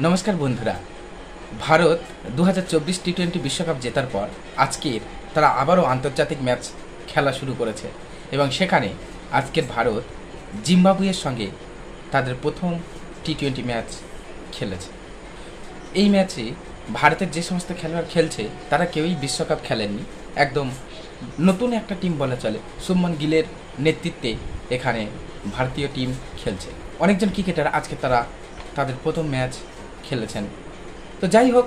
নমস্কার বন্ধুরা। ভারত 2024 টি-20 বিশ্বকাপ জেতার পর আজকের তারা আবারও আন্তর্জাতিক ম্যাচ খেলা শুরু করেছে এবং সেখানে আজকের ভারত জিম্বাবুয়ের সঙ্গে তাদের প্রথম টি-20 ম্যাচ খেলেছে। এই ম্যাচে ভারতের যে সমস্ত খেলোয়াড় খেলছে তারা কেউই বিশ্বকাপ খেলেননি, একদম নতুন একটা টিম বলা চলে। শুভমান গিলের নেতৃত্বে এখানে ভারতীয় টিম খেলছে। অনেকজন ক্রিকেটার আজকে তারা তাদের প্রথম ম্যাচ খেলেছেন। তো যাই হোক,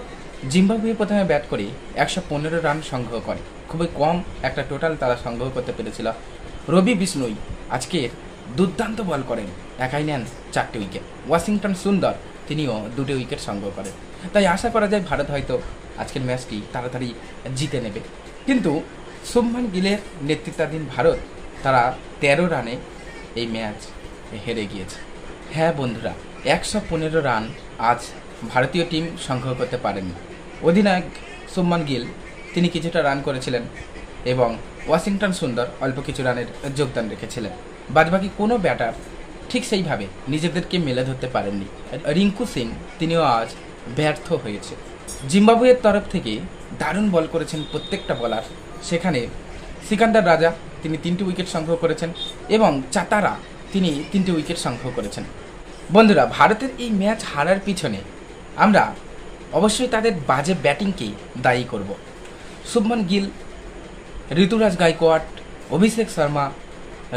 জিম্বাবুয়ে প্রথমে ব্যাট করে 115 রান সংগ্রহ করে। খুবই কম একটা টোটাল তারা সংগ্রহ করতে পেরেছিল। রবি বিষ্ণুই আজকের দুর্দান্ত বল করেন, একাই নেন 4টে উইকেট। ওয়াশিংটন সুন্দর তিনিও 2টে উইকেট সংগ্রহ করেন। তাই আশা করা যায় ভারত হয়তো আজকের ম্যাচটি তাড়াতাড়ি জিতে নেবে। কিন্তু শুভমান গিলের নেতৃত্বাধীন ভারত তারা 13 রানে এই ম্যাচ হেরে গিয়েছে। হ্যাঁ বন্ধুরা, 115 রান আজ ভারতীয় টিম সংগ্রহ করতে পারেনি। অধিনায়ক শুভমান গিল তিনি কিছুটা রান করেছিলেন এবং ওয়াশিংটন সুন্দর অল্প কিছু রানের যোগদান রেখেছিলেন। বাদবাকি কোনো ব্যাটার ঠিক সেইভাবে নিজেদেরকে মেলে ধরতে পারেননি। রিঙ্কু সিং তিনিও আজ ব্যর্থ হয়েছে। জিম্বাবুয়ের তরফ থেকে দারুণ বল করেছেন প্রত্যেকটা বলার। সেখানে সিকান্দার রাজা তিনি 3টে উইকেট সংগ্রহ করেছেন এবং চাতারা তিনি 3টে উইকেট সংগ্রহ করেছেন। বন্ধুরা, ভারতের এই ম্যাচ হারার পিছনে আমরা অবশ্যই তাদের বাজে ব্যাটিংকেই দায়ী করব। শুভমান গিল, ঋতুরাজ গায়কোয়াড়, অভিষেক শর্মা,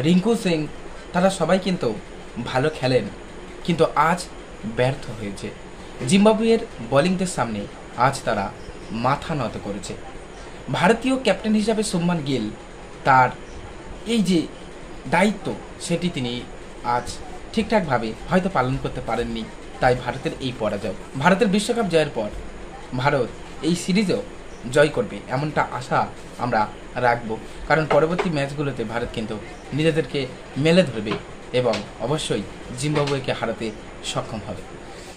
রিঙ্কু সিং তারা সবাই কিন্তু ভালো খেলেন, কিন্তু আজ ব্যর্থ হয়েছে। জিম্বাবুয়ের বোলিংদের সামনে আজ তারা মাথা নত করেছে। ভারতীয় ক্যাপ্টেন হিসাবে শুভমান গিল তার এই যে দায়িত্ব সেটি তিনি আজ ঠিকঠাকভাবে হয়তো পালন করতে পারেননি, তাই ভারতের এই পরাজয়। ভারতের বিশ্বকাপ জয়ের পর ভারত এই সিরিজও জয় করবে এমনটা আশা আমরা রাখব, কারণ পরবর্তী ম্যাচগুলোতে ভারত কিন্তু নিজেদেরকে মেলে ধরবে এবং অবশ্যই জিম্বাবুয়েকে হারাতে সক্ষম হবে।